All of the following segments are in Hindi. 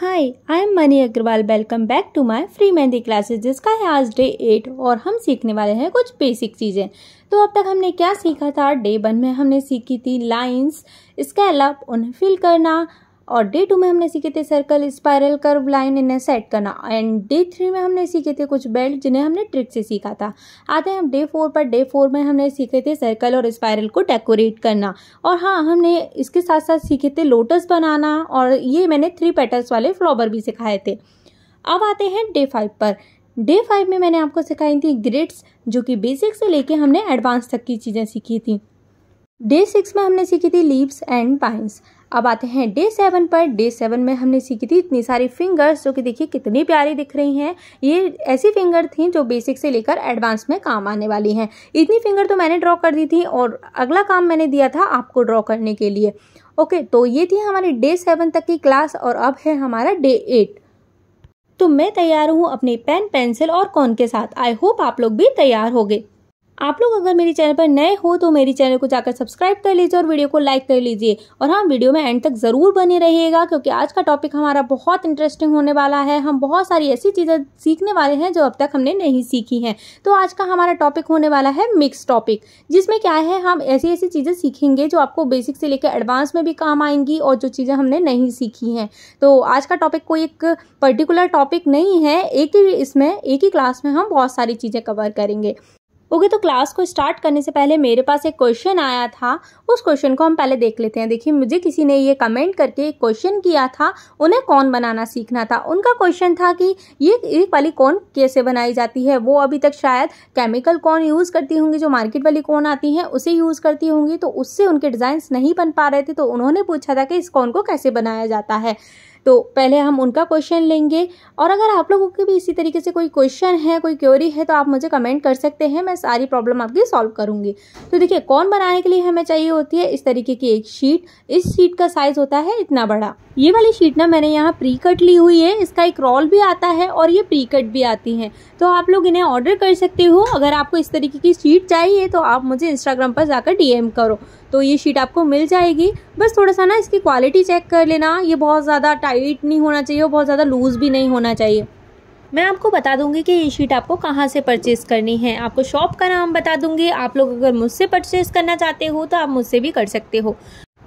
Hi, I am Mani Agarwal. Welcome back to my free mehndi classes, जिसका है आज डे 8 और हम सीखने वाले हैं कुछ बेसिक चीज़ें। तो अब तक हमने क्या सीखा था? डे 1 में हमने सीखी थी लाइंस, स्कैलप, उन्हें फिल करना, और डे 2 में हमने सीखे थे सर्कल, स्पाइरल, कर्व, लाइन, इन्हें सेट करना, एंड डे 3 में हमने सीखे थे कुछ बेल्ट जिन्हें हमने ट्रिक से सीखा था। आते हैं हम डे 4 पर। डे 4 में हमने सीखे थे सर्कल और स्पाइरल को डेकोरेट करना, और हाँ, हमने इसके साथ साथ सीखे थे लोटस बनाना, और ये मैंने 3 पेटल्स वाले फ्लावर भी सिखाए थे। अब आते हैं डे 5 पर। डे 5 में मैंने आपको सिखाई थी ग्रिड्स, जो कि बेसिक से लेके हमने एडवांस तक की चीज़ें सीखी थी। डे 6 में हमने सीखी थी लीव्स एंड पाइन्स। अब आते हैं डे 7 पर। डे 7 में हमने सीखी थी इतनी सारी फिंगर्स, जो कि देखिए कितनी प्यारी दिख रही हैं। ये ऐसी फिंगर थी जो बेसिक से लेकर एडवांस में काम आने वाली हैं। इतनी फिंगर तो मैंने ड्रॉ कर दी थी, और अगला काम मैंने दिया था आपको ड्रॉ करने के लिए। ओके, तो ये थी हमारी डे 7 तक की क्लास, और अब है हमारा डे 8। तो मैं तैयार हूँ अपने पेन, पेंसिल और कॉन के साथ। आई होप आप लोग भी तैयार होंगे। आप लोग अगर मेरी चैनल पर नए हो तो मेरी चैनल को जाकर सब्सक्राइब कर लीजिए और वीडियो को लाइक कर लीजिए, और हाँ, वीडियो में एंड तक ज़रूर बने रहिएगा, क्योंकि आज का टॉपिक हमारा बहुत इंटरेस्टिंग होने वाला है। हम बहुत सारी ऐसी चीज़ें सीखने वाले हैं जो अब तक हमने नहीं सीखी हैं। तो आज का हमारा टॉपिक होने वाला है मिक्स टॉपिक, जिसमें क्या है, हम ऐसी ऐसी चीज़ें सीखेंगे जो आपको बेसिक से लेकर एडवांस में भी काम आएंगी, और जो चीज़ें हमने नहीं सीखी हैं। तो आज का टॉपिक कोई एक पर्टिकुलर टॉपिक नहीं है, एक ही क्लास में हम बहुत सारी चीज़ें कवर करेंगे। ओके, तो क्लास को स्टार्ट करने से पहले मेरे पास एक क्वेश्चन आया था। उस क्वेश्चन को हम पहले देख लेते हैं। देखिए, मुझे किसी ने ये कमेंट करके एक क्वेश्चन किया था, उन्हें कौन बनाना सीखना था। उनका क्वेश्चन था कि ये वाली कौन कैसे बनाई जाती है। वो अभी तक शायद केमिकल कौन यूज़ करती होंगी, जो मार्केट वाली कौन आती हैं उसे यूज़ करती होंगी, तो उससे उनके डिज़ाइंस नहीं बन पा रहे थे। तो उन्होंने पूछा था कि इस कौन को कैसे बनाया जाता है। तो पहले हम उनका क्वेश्चन लेंगे, और अगर आप लोगों के भी इसी तरीके से कोई क्वेश्चन है, कोई क्वेरी है, तो आप मुझे कमेंट कर सकते हैं। मैं सारी प्रॉब्लम आपकी सॉल्व करूंगी। तो देखिए, कौन बनाने के लिए हमें चाहिए होती है इस तरीके की एक शीट। इस शीट का साइज होता है इतना बड़ा। ये वाली शीट ना मैंने यहाँ प्री कट ली हुई है। इसका एक रोल भी आता है और ये प्री कट भी आती है, तो आप लोग इन्हें ऑर्डर कर सकते हो। अगर आपको इस तरीके की शीट चाहिए तो आप मुझे इंस्टाग्राम पर जाकर DM करो, तो ये शीट आपको मिल जाएगी। बस थोड़ा सा ना इसकी क्वालिटी चेक कर लेना। ये बहुत ज़्यादा टाइट नहीं होना चाहिए और बहुत ज़्यादा लूज़ भी नहीं होना चाहिए। मैं आपको बता दूंगी कि ये शीट आपको कहाँ से परचेज़ करनी है। आपको शॉप का नाम बता दूंगी। आप लोग अगर मुझसे परचेज़ करना चाहते हो तो आप मुझसे भी कर सकते हो।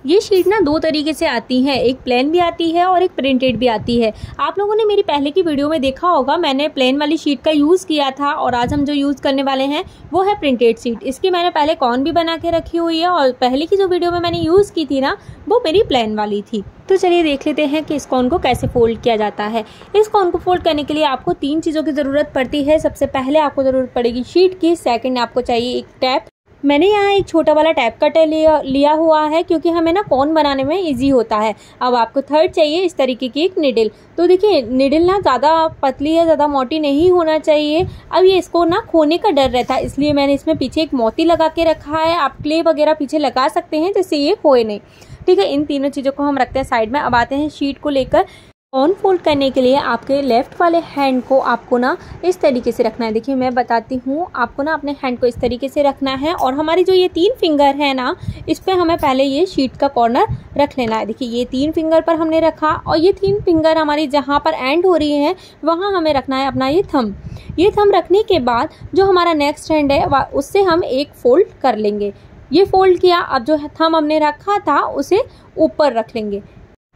ये शीट ना 2 तरीके से आती है, एक प्लेन भी आती है और एक प्रिंटेड भी आती है। आप लोगों ने मेरी पहले की वीडियो में देखा होगा, मैंने प्लेन वाली शीट का यूज़ किया था, और आज हम जो यूज़ करने वाले हैं वो है प्रिंटेड शीट। इसकी मैंने पहले कॉन भी बना के रखी हुई है, और पहले की जो वीडियो में मैंने यूज़ की थी ना, वो मेरी प्लेन वाली थी। तो चलिए देख लेते हैं कि इस कॉन को कैसे फोल्ड किया जाता है। इस कॉन को फोल्ड करने के लिए आपको 3 चीज़ों की ज़रूरत पड़ती है। सबसे पहले आपको ज़रूरत पड़ेगी शीट की। सेकेंड, आपको चाहिए एक टैप। मैंने यहाँ एक छोटा वाला टैप कटर लिया हुआ है, क्योंकि हमें ना कॉन बनाने में इजी होता है। अब आपको थर्ड चाहिए इस तरीके की एक निडल। तो देखिए, निडल ना ज़्यादा पतली है, ज़्यादा मोटी नहीं होना चाहिए। अब ये इसको ना खोने का डर रहता है, इसलिए मैंने इसमें पीछे एक मोती लगा के रखा है। आप क्ले वगैरह पीछे लगा सकते हैं जिससे ये खोए नहीं। ठीक है, इन तीनों चीज़ों को हम रखते हैं साइड में। अब आते हैं शीट को लेकर। कॉन फोल्ड करने के लिए आपके लेफ्ट वाले हैंड को आपको ना इस तरीके से रखना है। देखिए, मैं बताती हूँ, आपको ना अपने हैंड को इस तरीके से रखना है, और हमारी जो ये 3 फिंगर है ना, इस पे हमें पहले ये शीट का कॉर्नर रख लेना है। देखिए, ये 3 फिंगर पर हमने रखा, और ये 3 फिंगर हमारी जहाँ पर एंड हो रही है वहाँ हमें रखना है अपना ये थंब। ये थंब रखने के बाद जो हमारा नेक्स्ट हैंड है उससे हम एक फोल्ड कर लेंगे। ये फोल्ड किया, अब जो थंब हमने रखा था उसे ऊपर रख लेंगे।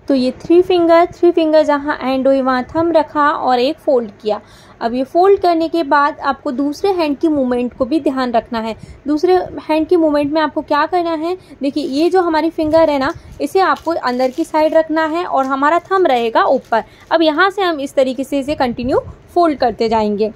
तो ये 3 फिंगर जहाँ एंड हुई वहाँ थंब रखा और एक फोल्ड किया। अब ये फोल्ड करने के बाद आपको दूसरे हैंड की मूवमेंट को भी ध्यान रखना है। दूसरे हैंड की मूवमेंट में आपको क्या करना है, देखिए, ये जो हमारी फिंगर है ना, इसे आपको अंदर की साइड रखना है, और हमारा थंब रहेगा ऊपर। अब यहाँ से हम इस तरीके से इसे कंटिन्यू फोल्ड करते जाएंगे।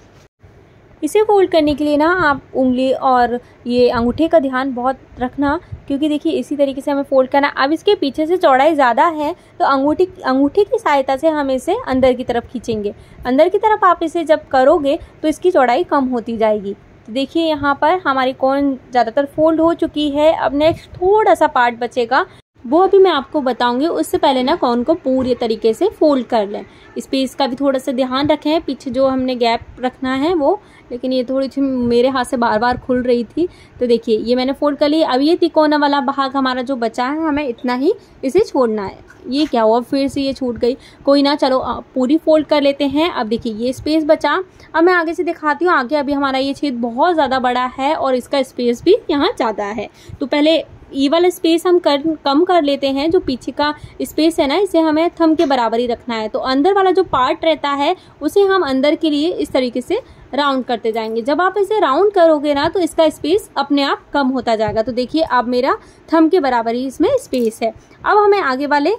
इसे फोल्ड करने के लिए ना आप उंगली और ये अंगूठे का ध्यान बहुत रखना, क्योंकि देखिए इसी तरीके से हमें फोल्ड करना। अब इसके पीछे से चौड़ाई ज़्यादा है, तो अंगूठे की सहायता से हम इसे अंदर की तरफ खींचेंगे। अंदर की तरफ आप इसे जब करोगे तो इसकी चौड़ाई कम होती जाएगी। तो देखिए, यहाँ पर हमारी कॉन ज़्यादातर फोल्ड हो चुकी है। अब नेक्स्ट थोड़ा सा पार्ट बचेगा, वो अभी मैं आपको बताऊंगी। उससे पहले ना कॉर्न को पूरी तरीके से फोल्ड कर लें। स्पेस का भी थोड़ा सा ध्यान रखें, पीछे जो हमने गैप रखना है वो, लेकिन ये थोड़ी सी मेरे हाथ से बार बार खुल रही थी। तो देखिए ये मैंने फोल्ड कर ली। अब ये तिकोना वाला भाग हमारा जो बचा है, हमें इतना ही इसे छोड़ना है। ये क्या हुआ, फिर से ये छूट गई, कोई ना, चलो पूरी फोल्ड कर लेते हैं। अब देखिए ये स्पेस बचा। अब मैं आगे से दिखाती हूँ। आगे अभी हमारा ये छेद बहुत ज़्यादा बड़ा है और इसका स्पेस भी यहाँ ज़्यादा है। तो पहले ये वाला स्पेस हम कम कर लेते हैं। जो पीछे का स्पेस है ना, इसे हमें थंब के बराबर ही रखना है। तो अंदर वाला जो पार्ट रहता है उसे हम अंदर के लिए इस तरीके से राउंड करते जाएंगे। जब आप इसे राउंड करोगे ना तो इसका स्पेस अपने आप कम होता जाएगा। तो देखिए अब मेरा थंब के बराबर ही इसमें स्पेस है। अब हमें आगे वाले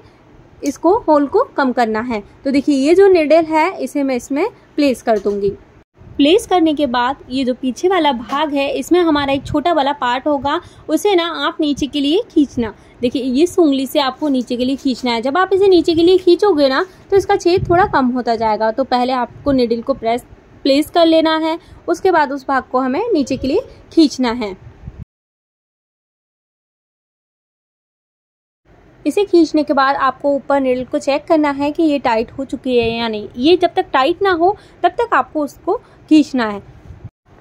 इसको होल को कम करना है। तो देखिए ये जो निडल है इसे मैं इसमें प्लेस कर दूंगी। प्लेस करने के बाद ये जो पीछे वाला भाग है, इसमें हमारा एक छोटा वाला पार्ट होगा, उसे ना आप नीचे के लिए खींचना। देखिए ये उंगली से आपको नीचे के लिए खींचना है। जब आप इसे नीचे के लिए खींचोगे ना तो इसका छेद थोड़ा कम होता जाएगा। तो पहले आपको निडल को प्लेस कर लेना है, उसके बाद उस भाग को हमें नीचे के लिए खींचना है। इसे खींचने के बाद आपको ऊपर निडल को चेक करना है कि ये टाइट हो चुकी है या नहीं। ये जब तक टाइट ना हो तब तक आपको उसको खींचना है।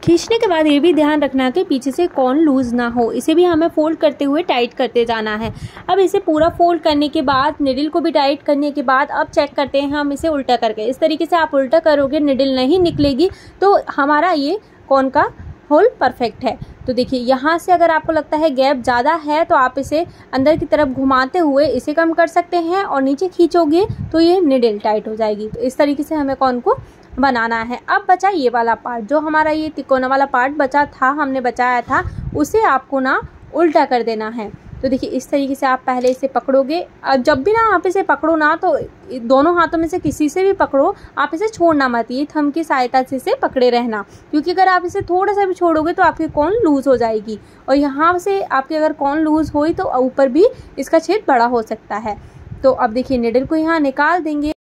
खींचने के बाद ये भी ध्यान रखना है कि पीछे से कॉर्न लूज ना हो। इसे भी हमें फोल्ड करते हुए टाइट करते जाना है। अब इसे पूरा फोल्ड करने के बाद, निडल को भी टाइट करने के बाद, अब चेक करते हैं हम इसे उल्टा करके। इस तरीके से आप उल्टा करोगे, निडल नहीं निकलेगी, तो हमारा ये कॉर्न का होल परफेक्ट है। तो देखिए यहाँ से अगर आपको लगता है गैप ज़्यादा है तो आप इसे अंदर की तरफ घुमाते हुए इसे कम कर सकते हैं, और नीचे खींचोगे तो ये निडल टाइट हो जाएगी। तो इस तरीके से हमें कॉर्न को बनाना है। अब बचा ये वाला पार्ट, जो हमारा ये तिकोना वाला पार्ट बचा था, हमने बचाया था, उसे आपको ना उल्टा कर देना है। तो देखिए इस तरीके से आप पहले इसे पकड़ोगे। अब जब भी ना आप इसे पकड़ो ना तो दोनों हाथों में से किसी से भी पकड़ो, आप इसे छोड़ना मत। ये थंब की सहायता से इसे पकड़े रहना, क्योंकि अगर आप इसे थोड़ा सा भी छोड़ोगे तो आपकी कॉर्न लूज हो जाएगी, और यहाँ से आपकी अगर कॉर्न लूज हुई तो ऊपर भी इसका छेद बड़ा हो सकता है। तो अब देखिए निडल को यहाँ निकाल देंगे।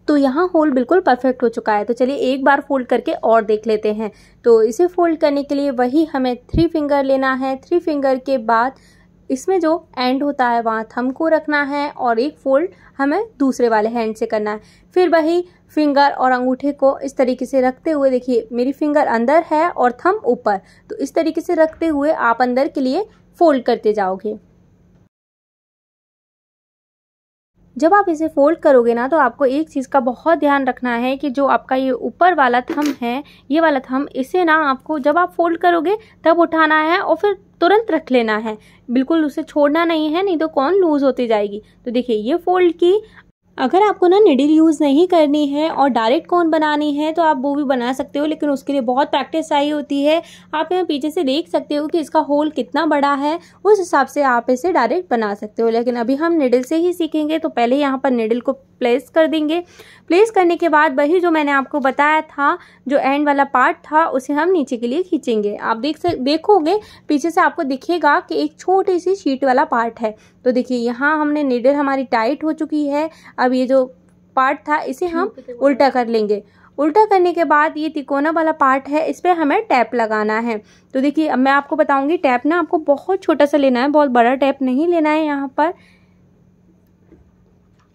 तो यहाँ होल बिल्कुल परफेक्ट हो चुका है। तो चलिए एक बार फोल्ड करके और देख लेते हैं। तो इसे फोल्ड करने के लिए वही हमें 3 फिंगर लेना है। 3 फिंगर के बाद इसमें जो एंड होता है वहाँ थंब को रखना है, और एक फोल्ड हमें दूसरे वाले हैंड से करना है। फिर वही फिंगर और अंगूठे को इस तरीके से रखते हुए, देखिए मेरी फिंगर अंदर है और थंब ऊपर, तो इस तरीके से रखते हुए आप अंदर के लिए फोल्ड करते जाओगे। जब आप इसे फोल्ड करोगे ना तो आपको एक चीज़ का बहुत ध्यान रखना है कि जो आपका ये ऊपर वाला थंब है, ये वाला थंब, इसे ना आपको जब आप फोल्ड करोगे तब उठाना है और फिर तुरंत रख लेना है। बिल्कुल उसे छोड़ना नहीं है, नहीं तो कॉर्न लूज होती जाएगी। तो देखिए ये फोल्ड की। अगर आपको ना निडल यूज़ नहीं करनी है और डायरेक्ट कॉर्न बनानी है तो आप वो भी बना सकते हो, लेकिन उसके लिए बहुत प्रैक्टिस चाहिए होती है। आप यहाँ पीछे से देख सकते हो कि इसका होल कितना बड़ा है, उस हिसाब से आप इसे डायरेक्ट बना सकते हो। लेकिन अभी हम निडल से ही सीखेंगे, तो पहले यहाँ पर निडल को प्लेस कर देंगे। प्लेस करने के बाद वही जो मैंने आपको बताया था, जो एंड वाला पार्ट था, उसे हम नीचे के लिए खींचेंगे। आप देखोगे पीछे से आपको दिखेगा कि एक छोटी सी शीट वाला पार्ट है। तो देखिए यहाँ हमने निडल हमारी टाइट हो चुकी है। अब ये जो पार्ट था इसे हम उल्टा कर लेंगे। उल्टा करने के बाद ये तिकोना वाला पार्ट है, इस पे हमें टैप लगाना है। तो देखिए अब मैं आपको बताऊंगी, टैप ना आपको बहुत छोटा सा लेना है, बहुत बड़ा टैप नहीं लेना है। यहाँ पर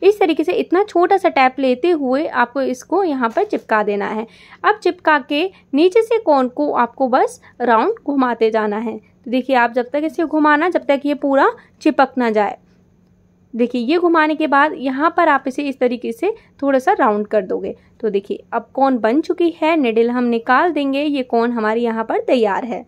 इस तरीके से इतना छोटा सा टैप लेते हुए आपको इसको यहाँ पर चिपका देना है। अब चिपका के नीचे से कॉर्न को आपको बस राउंड घुमाते जाना है। तो देखिए आप जब तक इसे घुमाना, जब तक ये पूरा चिपक ना जाए। देखिए ये घुमाने के बाद यहाँ पर आप इसे इस तरीके से थोड़ा सा राउंड कर दोगे। तो देखिए अब कॉर्न बन चुकी है। निडल हम निकाल देंगे। ये कॉर्न हमारी यहाँ पर तैयार है।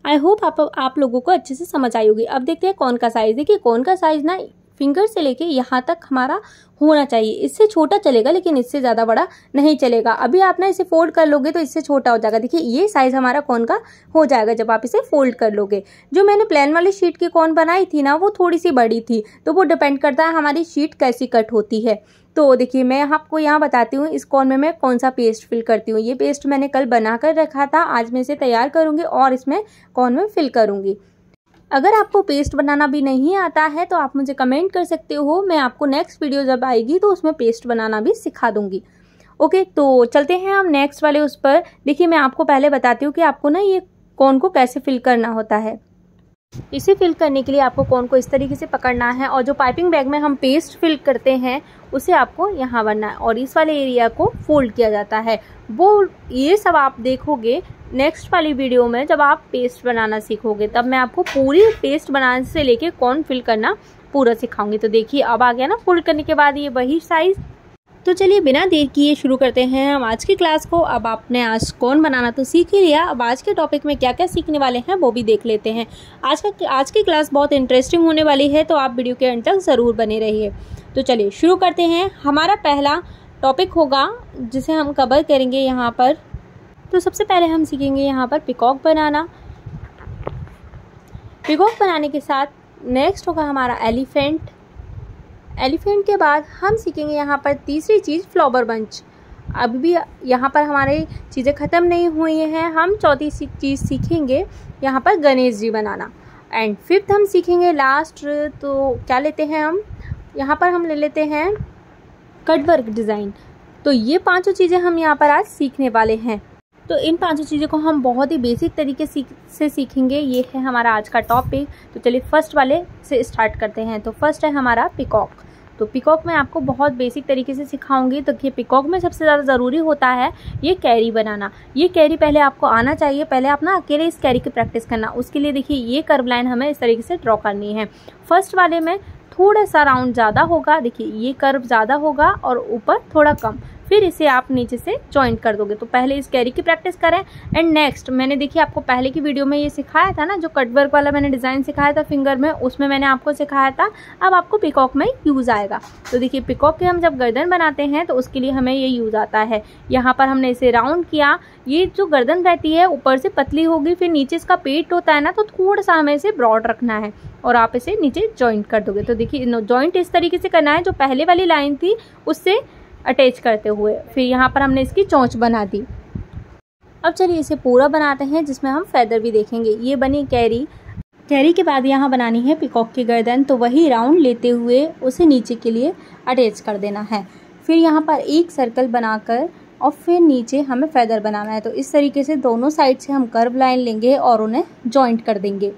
आई होप आप लोगों को अच्छे से समझ आई होगी। अब देखते हैं कॉर्न का साइज। देखिए कॉर्न का साइज ना फिंगर से लेके यहाँ तक हमारा होना चाहिए। इससे छोटा चलेगा लेकिन इससे ज़्यादा बड़ा नहीं चलेगा। अभी आप ना इसे फोल्ड कर लोगे तो इससे छोटा हो जाएगा। देखिए ये साइज़ हमारा कॉर्न का हो जाएगा जब आप इसे फोल्ड कर लोगे। जो मैंने प्लेन वाली शीट की कॉर्न बनाई थी ना, वो थोड़ी सी बड़ी थी, तो वो डिपेंड करता है हमारी शीट कैसी कट होती है। तो देखिए मैं आपको यहाँ बताती हूँ इस कॉर्न में मैं कौन सा पेस्ट फिल करती हूँ। ये पेस्ट मैंने कल बना कर रखा था, आज मैं इसे तैयार करूँगी और इसमें कॉर्न में फिल करूँगी। अगर आपको पेस्ट बनाना भी नहीं आता है तो आप मुझे कमेंट कर सकते हो। मैं आपको नेक्स्ट वीडियो जब आएगी तो उसमें पेस्ट बनाना भी सिखा दूंगी। ओके, तो चलते हैं हम नेक्स्ट वाले उस पर। देखिए मैं आपको पहले बताती हूँ कि आपको ना ये कॉर्न को कैसे फिल करना होता है। इसे फिल करने के लिए आपको कोन को इस तरीके से पकड़ना है और जो पाइपिंग बैग में हम पेस्ट फिल करते हैं उसे आपको यहाँ बनना है और इस वाले एरिया को फोल्ड किया जाता है। वो ये सब आप देखोगे नेक्स्ट वाली वीडियो में जब आप पेस्ट बनाना सीखोगे, तब मैं आपको पूरी पेस्ट बनाने से लेके कोन फिल करना पूरा सिखाऊंगी। तो देखिए अब आ गया ना फोल्ड करने के बाद ये वही साइज। तो चलिए बिना देर किए शुरू करते हैं हम आज की क्लास को। अब आपने आज कौन बनाना तो सीख ही लिया, अब आज के टॉपिक में क्या क्या सीखने वाले हैं वो भी देख लेते हैं। आज की क्लास बहुत इंटरेस्टिंग होने वाली है, तो आप वीडियो के अंत तक ज़रूर बने रहिए। तो चलिए शुरू करते हैं। हमारा पहला टॉपिक होगा जिसे हम कवर करेंगे यहाँ पर। तो सबसे पहले हम सीखेंगे यहाँ पर पिकॉक बनाना। पिकॉक बनाने के साथ नेक्स्ट होगा हमारा एलिफेंट। एलिफेंट के बाद हम सीखेंगे यहाँ पर तीसरी चीज़ फ्लावर बंच। अभी भी यहाँ पर हमारी चीज़ें ख़त्म नहीं हुई हैं, हम चौथी चीज़ सीखेंगे यहाँ पर गणेश जी बनाना। एंड फिफ्थ हम सीखेंगे लास्ट, तो क्या लेते हैं हम यहाँ पर, हम ले लेते हैं कटवर्क डिज़ाइन। तो ये पांचों चीज़ें हम यहाँ पर आज सीखने वाले हैं। तो इन पांचों चीज़ों को हम बहुत ही बेसिक तरीके से सीखेंगे। ये है हमारा आज का टॉपिक। तो चलिए फर्स्ट वाले से स्टार्ट करते हैं। तो फर्स्ट है हमारा पिकॉक। तो पिकॉक में आपको बहुत बेसिक तरीके से सिखाऊंगी। तो ये पिकॉक में सबसे ज़्यादा ज़रूरी होता है ये कैरी बनाना। ये कैरी पहले आपको आना चाहिए। पहले आप ना अकेले इस कैरी की प्रैक्टिस करना। उसके लिए देखिए ये कर्व लाइन हमें इस तरीके से ड्रॉ करनी है। फर्स्ट वाले में थोड़ा सा राउंड ज़्यादा होगा, देखिए ये कर्व ज़्यादा होगा और ऊपर थोड़ा कम, फिर इसे आप नीचे से जॉइंट कर दोगे। तो पहले इस कैरी की प्रैक्टिस करें। एंड नेक्स्ट मैंने देखिए आपको पहले की वीडियो में ये सिखाया था ना, जो कटवर्क वाला मैंने डिज़ाइन सिखाया था फिंगर में, उसमें मैंने आपको सिखाया था। अब आपको पिकॉक में यूज़ आएगा। तो देखिए पिकॉक के हम जब गर्दन बनाते हैं तो उसके लिए हमें ये यूज़ आता है। यहाँ पर हमने इसे राउंड किया। ये जो गर्दन रहती है ऊपर से पतली होगी, फिर नीचे इसका पेट होता है ना, तो थोड़ा सा हमें इसे ब्रॉड रखना है और आप इसे नीचे जॉइंट कर दोगे। तो देखिए जॉइंट इस तरीके से करना है, जो पहले वाली लाइन थी उससे अटैच करते हुए। फिर यहाँ पर हमने इसकी चोंच बना दी। अब चलिए इसे पूरा बनाते हैं, जिसमें हम फेदर भी देखेंगे। ये बनी कैरी। कैरी के बाद यहाँ बनानी है पिकॉक की गर्दन। तो वही राउंड लेते हुए उसे नीचे के लिए अटैच कर देना है। फिर यहाँ पर एक सर्कल बनाकर और फिर नीचे हमें फेदर बनाना है। तो इस तरीके से दोनों साइड से हम कर्व लाइन लेंगे और उन्हें जॉइंट कर देंगे।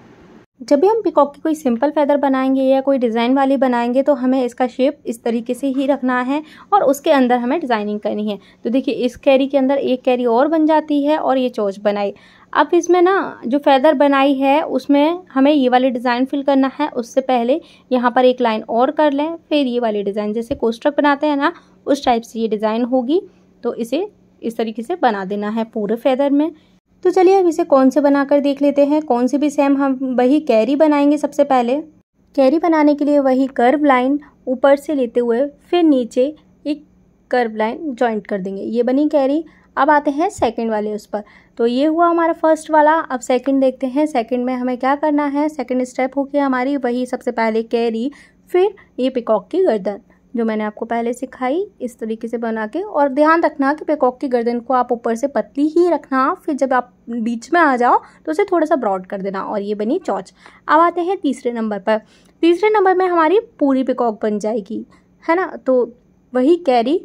जब भी हम पिकॉक की कोई सिंपल फेदर बनाएंगे या कोई डिज़ाइन वाली बनाएंगे तो हमें इसका शेप इस तरीके से ही रखना है और उसके अंदर हमें डिज़ाइनिंग करनी है। तो देखिए इस कैरी के अंदर एक कैरी और बन जाती है और ये चोंच बनाई। अब इसमें ना जो फेदर बनाई है उसमें हमें ये वाली डिज़ाइन फिल करना है। उससे पहले यहाँ पर एक लाइन और कर लें, फिर ये वाली डिज़ाइन जैसे कोष्ठक बनाते हैं ना, उस टाइप से ये डिज़ाइन होगी। तो इसे इस तरीके से बना देना है पूरे फेदर में। तो चलिए अब इसे कौन से बनाकर देख लेते हैं। कौन से भी सेम हम वही कैरी बनाएंगे। सबसे पहले कैरी बनाने के लिए वही कर्व लाइन ऊपर से लेते हुए फिर नीचे एक कर्व लाइन जॉइंट कर देंगे। ये बनी कैरी। अब आते हैं सेकंड वाले उस पर। तो ये हुआ हमारा फर्स्ट वाला। अब सेकंड देखते हैं। सेकंड में हमें क्या करना है। सेकंड स्टेप हो गया हमारी वही, सबसे पहले कैरी, फिर ये पिकॉक की गर्दन जो मैंने आपको पहले सिखाई इस तरीके से बना के। और ध्यान रखना कि पिकॉक की गर्दन को आप ऊपर से पतली ही रखना, फिर जब आप बीच में आ जाओ तो उसे थोड़ा सा ब्रॉड कर देना। और ये बनी चोंच। अब आते हैं तीसरे नंबर पर। तीसरे नंबर में हमारी पूरी पिकॉक बन जाएगी, है ना। तो वही कैरी,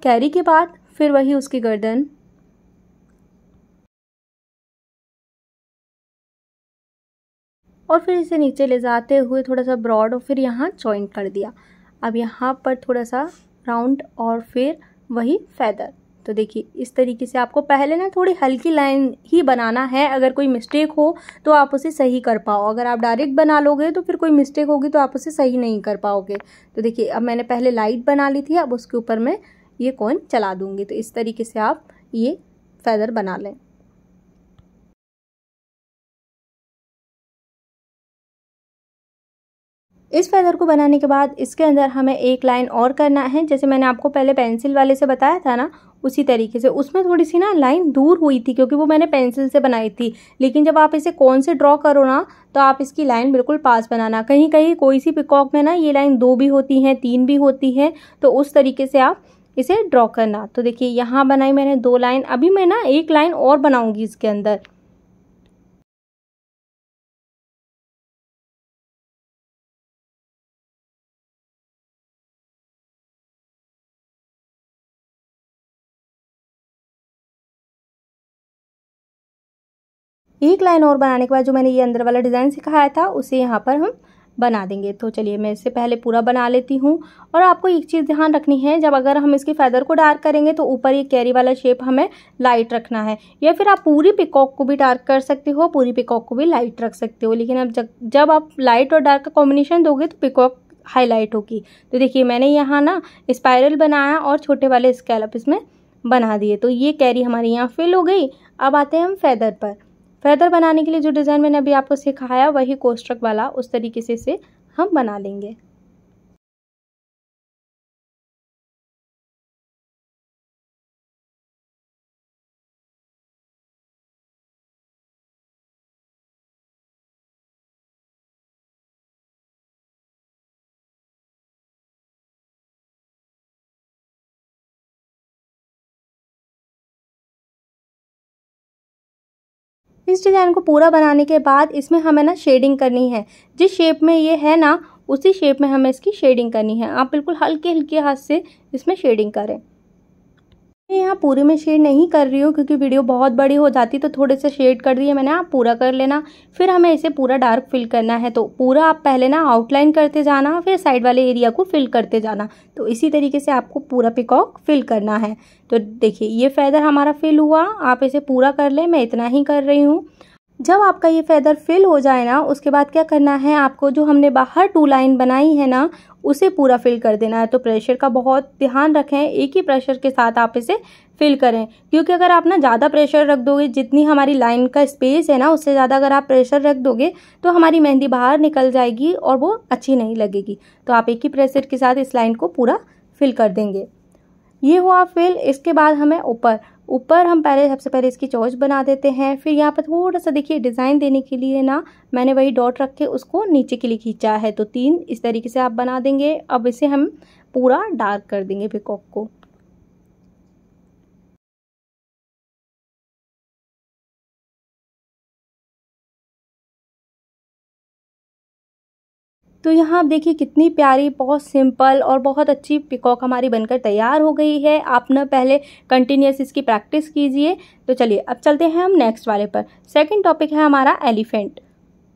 कैरी के बाद फिर वही उसकी गर्दन, और फिर इसे नीचे ले जाते हुए थोड़ा सा ब्रॉड और फिर यहाँ जॉइंट कर दिया। अब यहाँ पर थोड़ा सा राउंड और फिर वही फेदर। तो देखिए इस तरीके से आपको पहले ना थोड़ी हल्की लाइन ही बनाना है। अगर कोई मिस्टेक हो तो आप उसे सही कर पाओ। अगर आप डायरेक्ट बना लोगे तो फिर कोई मिस्टेक होगी तो आप उसे सही नहीं कर पाओगे। तो देखिए अब मैंने पहले लाइट बना ली थी, अब उसके ऊपर मैं ये कॉइन चला दूंगी। तो इस तरीके से आप ये फेदर बना लें। इस फेदर को बनाने के बाद इसके अंदर हमें एक लाइन और करना है। जैसे मैंने आपको पहले पेंसिल वाले से बताया था ना, उसी तरीके से। उसमें थोड़ी सी ना लाइन दूर हुई थी क्योंकि वो मैंने पेंसिल से बनाई थी। लेकिन जब आप इसे कौन से ड्रॉ करो ना, तो आप इसकी लाइन बिल्कुल पास बनाना। कहीं कहीं कोई सी पिकॉक में ना ये लाइन 2 भी होती हैं, 3 भी होती हैं, तो उस तरीके से आप इसे ड्रॉ करना। तो देखिए यहाँ बनाई मैंने 2 लाइन। अभी मैं ना एक लाइन और बनाऊंगी इसके अंदर। एक लाइन और बनाने के बाद जो मैंने ये अंदर वाला डिज़ाइन सिखाया था उसे यहाँ पर हम बना देंगे। तो चलिए मैं इससे पहले पूरा बना लेती हूँ। और आपको एक चीज़ ध्यान रखनी है, जब अगर हम इसकी फेदर को डार्क करेंगे तो ऊपर ये कैरी वाला शेप हमें लाइट रखना है, या फिर आप पूरी पिकॉक को भी डार्क कर सकते हो, पूरी पिकॉक को भी लाइट रख सकते हो। लेकिन अब जब आप लाइट और डार्क का कॉम्बिनेशन दोगे तो पिकॉक हाईलाइट होगी। तो देखिए मैंने यहाँ ना स्पाइरल बनाया और छोटे वाले स्कैलप इसमें बना दिए। तो ये कैरी हमारी यहाँ फिल हो गई। अब आते हैं हम फेदर पर। फेदर बनाने के लिए जो डिज़ाइन मैंने अभी आपको सिखाया वही कोष्ठक वाला उस तरीके से हम बना लेंगे। इस डिज़ाइन को पूरा बनाने के बाद इसमें हमें ना शेडिंग करनी है। जिस शेप में ये है ना उसी शेप में हमें इसकी शेडिंग करनी है। आप बिल्कुल हल्के हल्के हाथ से इसमें शेडिंग करें। मैं यहाँ पूरे में शेड नहीं कर रही हूँ क्योंकि वीडियो बहुत बड़ी हो जाती, तो थोड़े से शेड कर दिए मैंने, आप पूरा कर लेना। फिर हमें इसे पूरा डार्क फिल करना है। तो पूरा आप पहले ना आउटलाइन करते जाना, फिर साइड वाले एरिया को फिल करते जाना। तो इसी तरीके से आपको पूरा पिकॉक फिल करना है। तो देखिए ये फेदर हमारा फिल हुआ, आप इसे पूरा कर लें, मैं इतना ही कर रही हूँ। जब आपका ये फेदर फिल हो जाए ना उसके बाद क्या करना है, आपको जो हमने बाहर 2 लाइन बनाई है ना उसे पूरा फिल कर देना है। तो प्रेशर का बहुत ध्यान रखें, एक ही प्रेशर के साथ आप इसे फिल करें, क्योंकि अगर आप ना ज़्यादा प्रेशर रख दोगे, जितनी हमारी लाइन का स्पेस है ना उससे ज़्यादा अगर आप प्रेशर रख दोगे तो हमारी मेहंदी बाहर निकल जाएगी और वो अच्छी नहीं लगेगी। तो आप एक ही प्रेशर के साथ इस लाइन को पूरा फिल कर देंगे। ये हुआ फिल। इसके बाद हमें ऊपर हम सबसे पहले इसकी चोंच बना देते हैं। फिर यहाँ पर थोड़ा सा देखिए डिज़ाइन देने के लिए ना मैंने वही डॉट रख के उसको नीचे के लिए खींचा है। तो 3 इस तरीके से आप बना देंगे। अब इसे हम पूरा डार्क कर देंगे पिकॉक को। तो यहाँ आप देखिए कितनी प्यारी, बहुत सिंपल और बहुत अच्छी पिकॉक हमारी बनकर तैयार हो गई है। आप ना पहले कंटिन्यूस इसकी प्रैक्टिस कीजिए। तो चलिए अब चलते हैं हम नेक्स्ट वाले पर। सेकंड टॉपिक है हमारा एलिफेंट।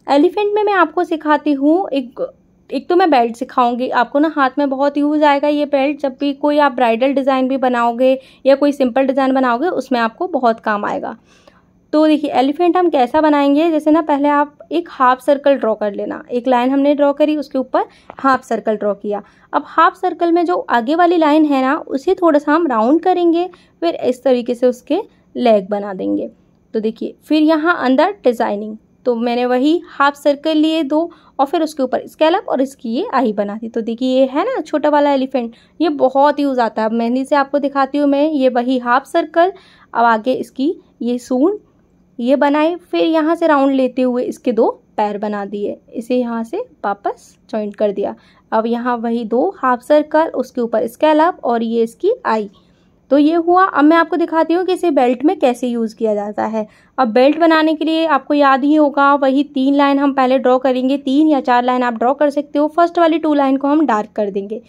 एलिफेंट में मैं आपको सिखाती हूँ एक तो मैं बेल्ट सिखाऊंगी आपको ना, हाथ में बहुत यूज आएगा ये बेल्ट। जब भी कोई आप ब्राइडल डिज़ाइन भी बनाओगे या कोई सिंपल डिज़ाइन बनाओगे उसमें आपको बहुत काम आएगा। तो देखिए एलिफेंट हम कैसा बनाएंगे, जैसे ना पहले आप एक हाफ सर्कल ड्रॉ कर लेना। एक लाइन हमने ड्रॉ करी, उसके ऊपर हाफ सर्कल ड्रॉ किया। अब हाफ सर्कल में जो आगे वाली लाइन है ना उसे थोड़ा सा हम राउंड करेंगे, फिर इस तरीके से उसके लेग बना देंगे। तो देखिए फिर यहाँ अंदर डिज़ाइनिंग, तो मैंने वही हाफ सर्कल लिए 2 और फिर उसके ऊपर स्कैलप और इसकी ये आई बना दी। तो देखिए ये है ना छोटा वाला एलिफेंट, ये बहुत यूज़ आता है। अब मेहंदी से आपको दिखाती हूँ मैं। ये वही हाफ सर्कल, अब आगे इसकी ये सूंड ये बनाई, फिर यहाँ से राउंड लेते हुए इसके 2 पैर बना दिए, इसे यहाँ से वापस जॉइंट कर दिया। अब यहाँ वही 2 हाफ सर्कल, उसके ऊपर स्कैलप और ये इसकी आई। तो ये हुआ। अब मैं आपको दिखाती हूँ कि इसे बेल्ट में कैसे यूज़ किया जाता है। अब बेल्ट बनाने के लिए आपको याद ही होगा वही 3 लाइन हम पहले ड्रॉ करेंगे। 3 या 4 लाइन आप ड्रॉ कर सकते हो। फर्स्ट वाली 2 लाइन को हम डार्क कर देंगे,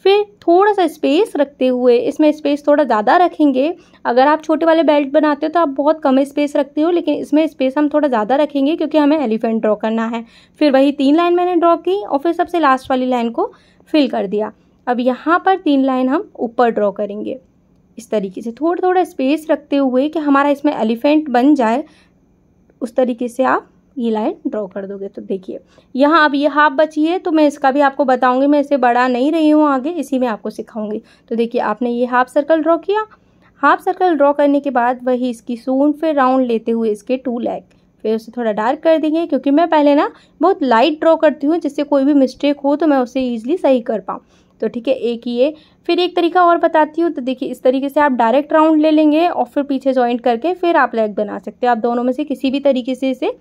फिर थोड़ा सा स्पेस रखते हुए, इसमें स्पेस थोड़ा ज़्यादा रखेंगे। अगर आप छोटे वाले बेल्ट बनाते हो तो आप बहुत कम स्पेस रखते हो, लेकिन इसमें स्पेस हम थोड़ा ज़्यादा रखेंगे क्योंकि हमें एलिफेंट ड्रॉ करना है। फिर वही 3 लाइन मैंने ड्रॉ की और फिर सबसे लास्ट वाली लाइन को फिल कर दिया। अब यहाँ पर 3 लाइन हम ऊपर ड्रॉ करेंगे इस तरीके से, थोड़ा थोड़ा स्पेस रखते हुए कि हमारा इसमें एलिफेंट बन जाए। उस तरीके से आप ये लाइन ड्रॉ कर दोगे। तो देखिए यहाँ अब ये हाफ बची है, तो मैं इसका भी आपको बताऊंगी। मैं इसे बढ़ा नहीं रही हूँ, आगे इसी में आपको सिखाऊंगी। तो देखिए आपने ये हाफ सर्कल ड्रॉ किया। हाफ सर्कल ड्रॉ करने के बाद वही इसकी सूंड, फिर राउंड लेते हुए इसके 2 लेग, फिर उसे थोड़ा डार्क कर देंगे क्योंकि मैं पहले ना बहुत लाइट ड्रॉ करती हूँ, जिससे कोई भी मिस्टेक हो तो मैं उसे ईजिली सही कर पाऊँ। तो ठीक है, एक ये। फिर एक तरीका और बताती हूँ। तो देखिए इस तरीके से आप डायरेक्ट राउंड ले लेंगे और फिर पीछे जॉइंट करके फिर आप लेग बना सकते हो। आप दोनों में से किसी भी तरीके से इसे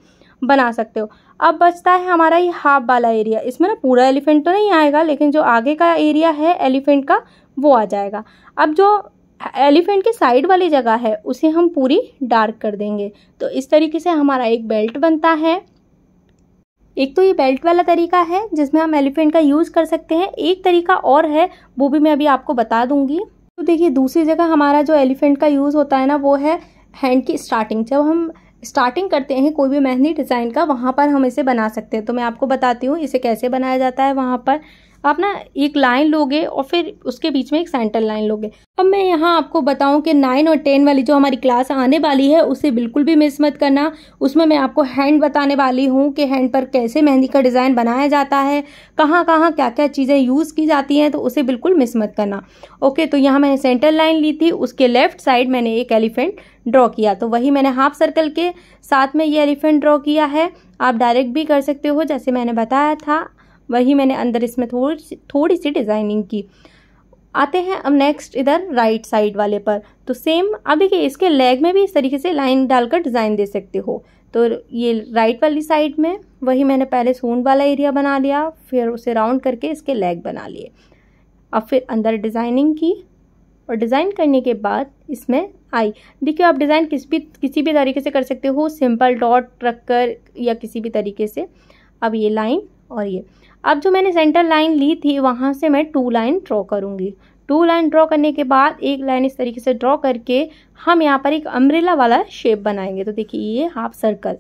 बना सकते हो। अब बचता है हमारा ये हाफ वाला एरिया। इसमें ना पूरा एलिफेंट तो नहीं आएगा, लेकिन जो आगे का एरिया है एलिफेंट का वो आ जाएगा। अब जो एलिफेंट की साइड वाली जगह है उसे हम पूरी डार्क कर देंगे। तो इस तरीके से हमारा एक बेल्ट बनता है। एक तो ये बेल्ट वाला तरीका है जिसमें हम एलिफेंट का यूज़ कर सकते हैं। एक तरीका और है, वो भी मैं अभी आपको बता दूंगी। तो देखिए दूसरी जगह हमारा जो एलिफेंट का यूज़ होता है ना वो है हैंड की स्टार्टिंग। जब हम स्टार्टिंग करते हैं कोई भी मेहंदी डिज़ाइन का, वहाँ पर हम इसे बना सकते हैं। तो मैं आपको बताती हूँ इसे कैसे बनाया जाता है। वहाँ पर आप ना एक लाइन लोगे और फिर उसके बीच में एक सेंटर लाइन लोगे। अब मैं यहाँ आपको बताऊँ कि 9 और 10 वाली जो हमारी क्लास आने वाली है उसे बिल्कुल भी मिस मत करना। उसमें मैं आपको हैंड बताने वाली हूँ कि हैंड पर कैसे मेहंदी का डिज़ाइन बनाया जाता है, कहाँ कहाँ क्या क्या चीज़ें यूज़ की जाती हैं, तो उसे बिल्कुल मिस मत करना। ओके, तो यहाँ मैंने सेंटर लाइन ली थी, उसके लेफ्ट साइड मैंने एक एलिफेंट ड्रॉ किया, तो वही मैंने हाफ सर्कल के साथ में ये एलिफेंट ड्रॉ किया है। आप डायरेक्ट भी कर सकते हो जैसे मैंने बताया था, वही मैंने अंदर इसमें थोड़ी सी डिज़ाइनिंग की। आते हैं अब नेक्स्ट इधर राइट साइड वाले पर। तो सेम अब देखिए इसके लेग में भी इस तरीके से लाइन डालकर डिज़ाइन दे सकते हो। तो ये राइट वाली साइड में वही मैंने पहले सूंड वाला एरिया बना लिया, फिर उसे राउंड करके इसके लेग बना लिए। अब फिर अंदर डिज़ाइनिंग की और डिज़ाइन करने के बाद इसमें आई। देखिए आप डिज़ाइन किसी भी तरीके से कर सकते हो, सिंपल डॉट रख कर या किसी भी तरीके से। अब ये लाइन और ये, अब जो मैंने सेंटर लाइन ली थी वहाँ से मैं 2 लाइन ड्रॉ करूँगी। 2 लाइन ड्रॉ करने के बाद एक लाइन इस तरीके से ड्रॉ करके हम यहाँ पर एक अम्ब्रेला वाला शेप बनाएंगे। तो देखिए ये हाफ सर्कल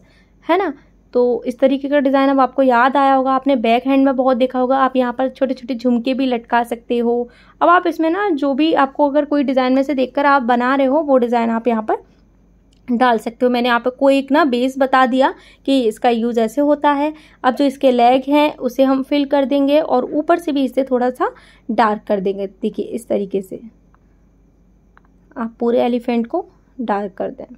है ना, तो इस तरीके का डिज़ाइन अब आपको याद आया होगा, आपने बैक हैंड में बहुत देखा होगा। आप यहाँ पर छोटे छोटे झुमके भी लटका सकते हो। अब आप इसमें ना जो भी आपको अगर कोई डिज़ाइन में से देखकर आप बना रहे हो वो डिज़ाइन आप यहाँ पर डाल सकते हो। मैंने यहाँ पर कोई एक ना बेस बता दिया कि इसका यूज़ ऐसे होता है। अब जो इसके लेग हैं उसे हम फिल कर देंगे और ऊपर से भी इसे थोड़ा सा डार्क कर देंगे। देखिए इस तरीके से आप पूरे एलिफेंट को डार्क कर दें।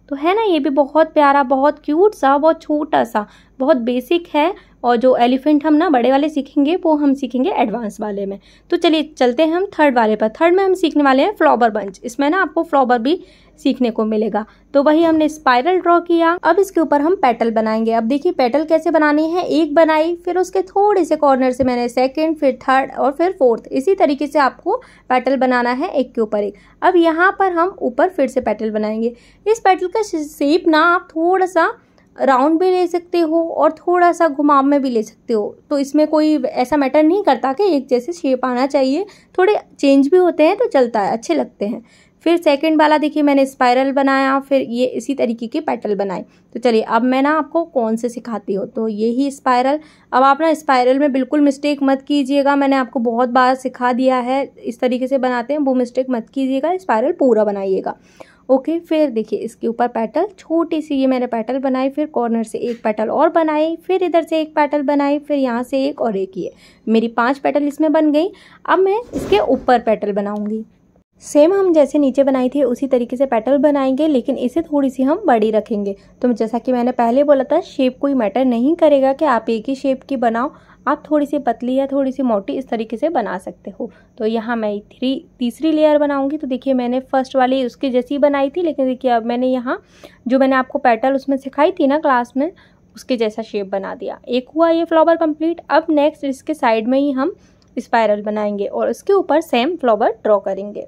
तो है ना, ये भी बहुत प्यारा, बहुत क्यूट सा, बहुत छोटा सा, बहुत बेसिक है। और जो एलिफेंट हम ना बड़े वाले सीखेंगे वो हम सीखेंगे एडवांस वाले में। तो चलिए चलते हैं हम थर्ड वाले पर। थर्ड में हम सीखने वाले हैं फ्लावर बंच। इसमें ना आपको फ्लावर भी सीखने को मिलेगा। तो वही हमने स्पाइरल ड्रॉ किया। अब इसके ऊपर हम पेटल बनाएंगे। अब देखिए पेटल कैसे बनानी है, एक बनाई, फिर उसके थोड़े से कॉर्नर से मैंने सेकंड, फिर थर्ड और फिर फोर्थ, इसी तरीके से आपको पेटल बनाना है एक के ऊपर एक। अब यहाँ पर हम ऊपर फिर से पेटल बनाएंगे। इस पेटल का शेप ना आप थोड़ा सा राउंड भी ले सकते हो और थोड़ा सा घुमाव में भी ले सकते हो। तो इसमें कोई ऐसा मैटर नहीं करता कि एक जैसे शेप आना चाहिए, थोड़े चेंज भी होते हैं तो चलता है, अच्छे लगते हैं। फिर सेकंड वाला देखिए मैंने स्पाइरल बनाया, फिर ये इसी तरीके के पेटल बनाए। तो चलिए अब मैं ना आपको कौन से सिखाती हूँ। तो ये ही स्पाइरल। अब आप ना स्पाइरल में बिल्कुल मिस्टेक मत कीजिएगा, मैंने आपको बहुत बार सिखा दिया है, इस तरीके से बनाते हैं, वो मिस्टेक मत कीजिएगा, स्पाइरल पूरा बनाइएगा। ओके, फिर देखिए इसके ऊपर पेटल, छोटी सी ये मैंने पेटल बनाई, फिर कॉर्नर से एक पेटल और बनाई, फिर इधर से एक पेटल बनाई, फिर यहाँ से एक और एक, ये मेरी 5 पेटल इसमें बन गई। अब मैं इसके ऊपर पेटल बनाऊंगी। सेम हम जैसे नीचे बनाई थी उसी तरीके से पेटल बनाएंगे, लेकिन इसे थोड़ी सी हम बड़ी रखेंगे। तो जैसा कि मैंने पहले बोला था, शेप कोई मैटर नहीं करेगा कि आप एक ही शेप की बनाओ, आप थोड़ी सी पतली या थोड़ी सी मोटी इस तरीके से बना सकते हो। तो यहाँ मैं तीसरी लेयर बनाऊंगी। तो देखिए मैंने फर्स्ट वाली उसकी जैसी बनाई थी, लेकिन देखिए अब मैंने यहाँ जो मैंने आपको पेटल उसमें सिखाई थी ना क्लास में, उसके जैसा शेप बना दिया। एक हुआ ये फ्लावर कंप्लीट। अब नेक्स्ट इसके साइड में ही हम स्पाइरल बनाएंगे और उसके ऊपर सेम फ्लावर ड्रॉ करेंगे।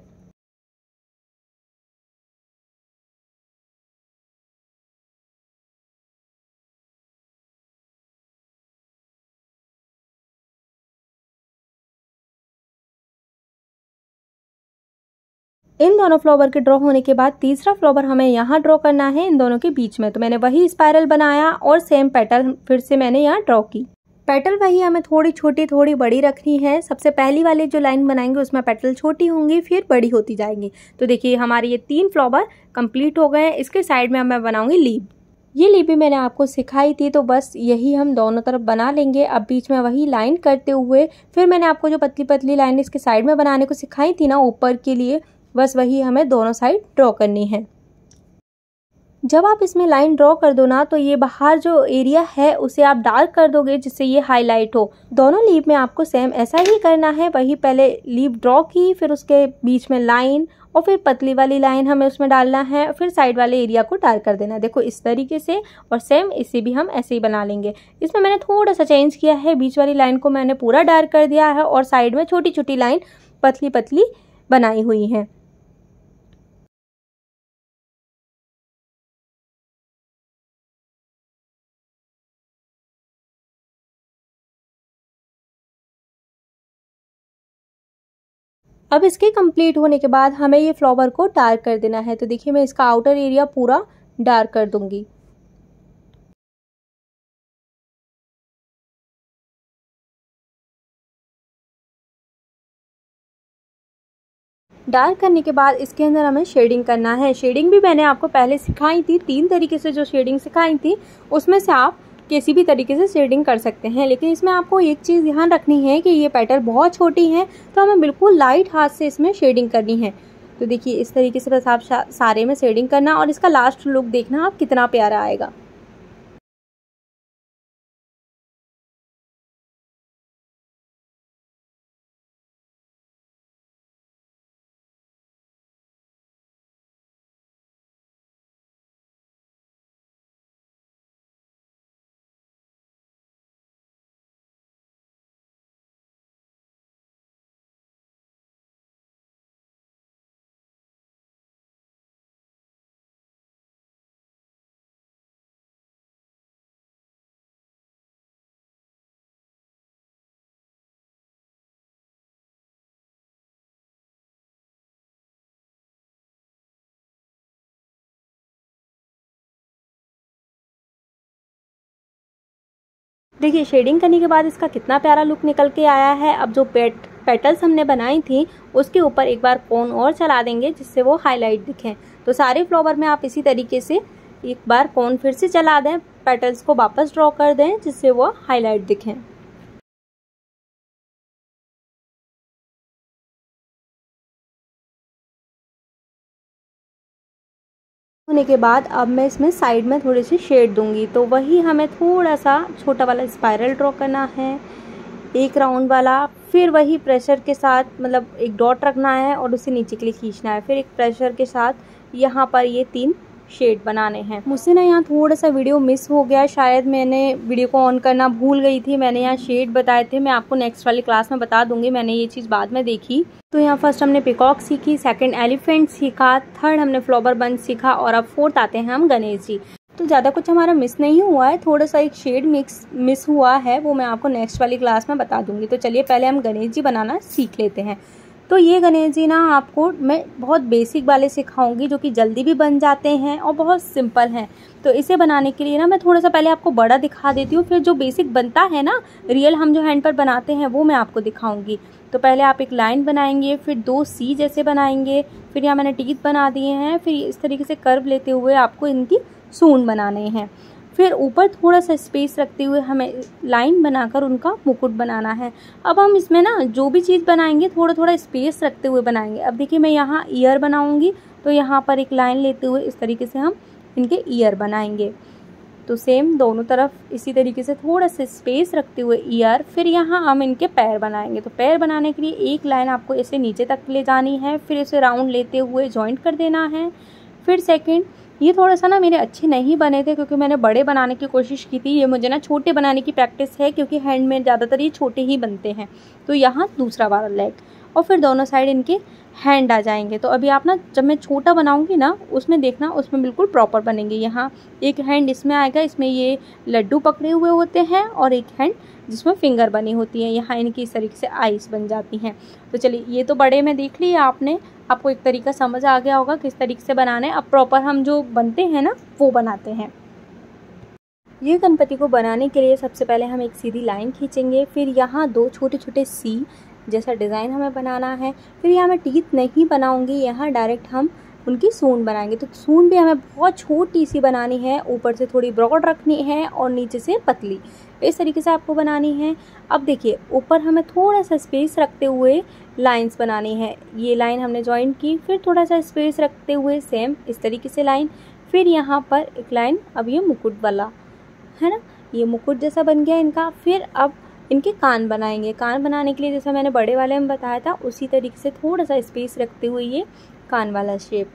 इन दोनों फ्लावर के ड्रॉ होने के बाद तीसरा फ्लावर हमें यहाँ ड्रॉ करना है इन दोनों के बीच में। तो मैंने वही स्पाइरल बनाया और सेम पेटल फिर से मैंने यहाँ ड्रॉ की। पेटल वही हमें थोड़ी छोटी थोड़ी बड़ी रखनी है। सबसे पहली वाली जो लाइन बनाएंगे उसमें पेटल छोटी होंगी, फिर बड़ी होती जाएंगी। तो देखिए हमारे ये 3 फ्लावर कंप्लीट हो गए हैं। इसके साइड में मैं बनाऊंगी लीफ। ये लीफ भी मैंने आपको सिखाई थी, तो बस यही हम दोनों तरफ बना लेंगे। अब बीच में वही लाइन करते हुए फिर मैंने आपको जो पतली पतली लाइन इसके साइड में बनाने को सिखाई थी ना ऊपर के लिए, बस वही हमें दोनों साइड ड्रॉ करनी है। जब आप इसमें लाइन ड्रॉ कर दो ना, तो ये बाहर जो एरिया है उसे आप डार्क कर दोगे जिससे ये हाईलाइट हो। दोनों लीफ में आपको सेम ऐसा ही करना है। वही पहले लीफ ड्रॉ की, फिर उसके बीच में लाइन और फिर पतली वाली लाइन हमें उसमें डालना है, फिर साइड वाले एरिया को डार्क कर देना है। देखो इस तरीके से, और सेम इसे भी हम ऐसे ही बना लेंगे। इसमें मैंने थोड़ा सा चेंज किया है, बीच वाली लाइन को मैंने पूरा डार्क कर दिया है और साइड में छोटी छोटी लाइन पतली पतली बनाई हुई है। अब इसके कंप्लीट होने के बाद हमें ये फ्लावर को डार्क कर देना है। तो देखिए मैं इसका आउटर एरिया पूरा डार्क कर दूंगी। डार्क करने के बाद इसके अंदर हमें शेडिंग करना है। शेडिंग भी मैंने आपको पहले सिखाई थी, 3 तरीके से जो शेडिंग सिखाई थी उसमें से आप किसी भी तरीके से शेडिंग कर सकते हैं। लेकिन इसमें आपको एक चीज़ ध्यान रखनी है कि ये पेटल बहुत छोटी है, तो हमें बिल्कुल लाइट हाथ से इसमें शेडिंग करनी है। तो देखिए इस तरीके से बस आप सारे में शेडिंग करना और इसका लास्ट लुक देखना आप कितना प्यारा आएगा। देखिए शेडिंग करने के बाद इसका कितना प्यारा लुक निकल के आया है। अब जो पेटल्स हमने बनाई थी उसके ऊपर एक बार कोन और चला देंगे जिससे वो हाईलाइट दिखें। तो सारे फ्लावर में आप इसी तरीके से एक बार कोन फिर से चला दें, पेटल्स को वापस ड्रॉ कर दें जिससे वो हाईलाइट दिखें। होने के बाद अब मैं इसमें साइड में थोड़ी सी शेड दूंगी। तो वही हमें थोड़ा सा छोटा वाला स्पाइरल ड्रॉ करना है, एक राउंड वाला, फिर वही प्रेशर के साथ मतलब एक डॉट रखना है और उसे नीचे के लिए खींचना है, फिर एक प्रेशर के साथ यहाँ पर ये 3 शेड बनाने हैं। मुझसे ना यहाँ थोड़ा सा वीडियो मिस हो गया, शायद मैंने वीडियो को ऑन करना भूल गई थी। मैंने यहाँ शेड बताए थे, मैं आपको नेक्स्ट वाली क्लास में बता दूंगी, मैंने ये चीज़ बाद में देखी। तो यहाँ फर्स्ट हमने पिकॉक सीखी, सेकंड एलिफेंट सीखा, थर्ड हमने फ्लावर बंच सीखा और अब फोर्थ आते हैं हम गणेश जी। तो ज़्यादा कुछ हमारा मिस नहीं हुआ है, थोड़ा सा एक शेड मिस हुआ है, वो मैं आपको नेक्स्ट वाली क्लास में बता दूंगी। तो चलिए पहले हम गणेश जी बनाना सीख लेते हैं। तो ये गणेश जी ना आपको मैं बहुत बेसिक वाले सिखाऊंगी जो कि जल्दी भी बन जाते हैं और बहुत सिंपल हैं। तो इसे बनाने के लिए ना मैं थोड़ा सा पहले आपको बड़ा दिखा देती हूँ, फिर जो बेसिक बनता है ना रियल हम जो हैंड पर बनाते हैं वो मैं आपको दिखाऊंगी। तो पहले आप एक लाइन बनाएंगे, फिर 2 सी जैसे बनाएंगे, फिर यहाँ मैंने टीथ बना दिए हैं, फिर इस तरीके से कर्व लेते हुए आपको इनकी सूंड बनाने हैं। फिर ऊपर थोड़ा सा स्पेस रखते हुए हमें लाइन बनाकर उनका मुकुट बनाना है। अब हम इसमें ना जो भी चीज़ बनाएंगे थोड़ा थोड़ा स्पेस रखते हुए बनाएंगे। अब देखिए मैं यहाँ ईयर बनाऊंगी, तो यहाँ पर एक लाइन लेते हुए इस तरीके से हम इनके ईयर बनाएंगे। तो सेम दोनों तरफ इसी तरीके से थोड़ा सा स्पेस रखते हुए ईयर, फिर यहाँ हम इनके पैर बनाएंगे। तो पैर बनाने के लिए एक लाइन आपको ऐसे नीचे तक ले जानी है, फिर इसे राउंड लेते हुए जॉइंट कर देना है। फिर सेकेंड, ये थोड़ा सा ना मेरे अच्छे नहीं बने थे क्योंकि मैंने बड़े बनाने की कोशिश की थी। ये मुझे ना छोटे बनाने की प्रैक्टिस है क्योंकि हैंड में ज़्यादातर ये छोटे ही बनते हैं। तो यहाँ दूसरा वाला लेग और फिर दोनों साइड इनके हैंड आ जाएंगे। तो अभी आप ना जब मैं छोटा बनाऊंगी ना उसमें देखना, उसमें बिल्कुल प्रॉपर बनेंगे। यहाँ एक हैंड इसमें आएगा, इसमें ये लड्डू पकड़े हुए होते हैं, और एक हैंड जिसमें फिंगर बनी होती है, यहाँ इनकी इस तरीके से आइस बन जाती हैं। तो चलिए ये तो बड़े में देख लिया आपने, आपको एक तरीका समझ आ गया होगा किस तरीके से बनाना है। अब प्रॉपर हम जो बनते हैं ना वो बनाते हैं। ये गणपति को बनाने के लिए सबसे पहले हम एक सीधी लाइन खींचेंगे, फिर यहाँ 2 छोटे छोटे सी जैसा डिज़ाइन हमें बनाना है। फिर यहाँ मैं टीथ नहीं बनाऊंगी, यहाँ डायरेक्ट हम उनकी सूंड बनाएंगे। तो सूंड भी हमें बहुत छोटी सी बनानी है, ऊपर से थोड़ी ब्रॉड रखनी है और नीचे से पतली, इस तरीके से आपको बनानी है। अब देखिए ऊपर हमें थोड़ा सा स्पेस रखते हुए लाइंस बनानी है। ये लाइन हमने ज्वाइन की, फिर थोड़ा सा स्पेस रखते हुए सेम इस तरीके से लाइन, फिर यहाँ पर एक लाइन। अब ये मुकुट वाला है ना, ये मुकुट जैसा बन गया इनका। फिर अब इनके कान बनाएंगे। कान बनाने के लिए जैसा मैंने बड़े वाले में बताया था उसी तरीके से थोड़ा सा स्पेस रखते हुए ये कान वाला शेप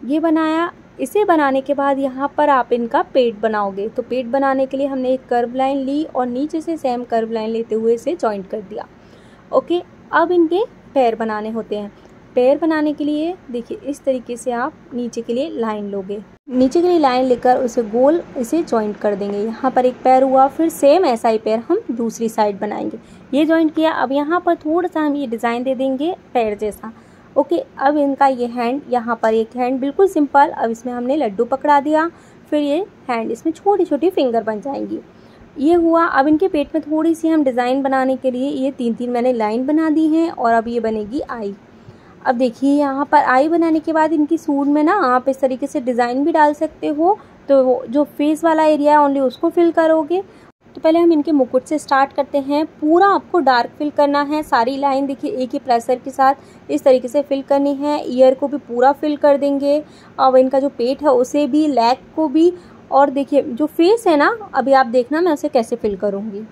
ये बनाया। इसे बनाने के बाद यहाँ पर आप इनका पेट बनाओगे। तो पेट बनाने के लिए हमने एक कर्व लाइन ली और नीचे से सेम कर्व लाइन लेते हुए इसे जॉइंट कर दिया। ओके, अब इनके पैर बनाने होते हैं। पैर बनाने के लिए देखिए इस तरीके से आप नीचे के लिए लाइन लोगे, नीचे के लिए लाइन लेकर उसे गोल इसे जॉइंट कर देंगे। यहाँ पर एक पैर हुआ, फिर सेम ऐसा ही पैर हम दूसरी साइड बनाएंगे। ये जॉइंट किया। अब यहाँ पर थोड़ा सा हम ये डिज़ाइन दे देंगे पैर जैसा। ओके, अब इनका ये हैंड, यहाँ पर एक हैंड बिल्कुल सिंपल, अब इसमें हमने लड्डू पकड़ा दिया, फिर ये हैंड, इसमें छोटी छोटी फिंगर बन जाएंगी। ये हुआ। अब इनके पेट में थोड़ी सी हम डिज़ाइन बनाने के लिए ये 3-3 मैंने लाइन बना दी हैं और अब ये बनेगी आई। अब देखिए यहाँ पर आई बनाने के बाद इनकी सूंड में ना आप इस तरीके से डिज़ाइन भी डाल सकते हो, तो जो फेस वाला एरिया है ओनली उसको फिल करोगे। तो पहले हम इनके मुकुट से स्टार्ट करते हैं। पूरा आपको डार्क फिल करना है, सारी लाइन देखिए एक ही प्रेशर के साथ इस तरीके से फिल करनी है। ईयर को भी पूरा फिल कर देंगे, अब इनका जो पेट है उसे भी, लेग को भी, और देखिए जो फेस है ना, अभी आप देखना मैं उसे कैसे फिल करूँगी।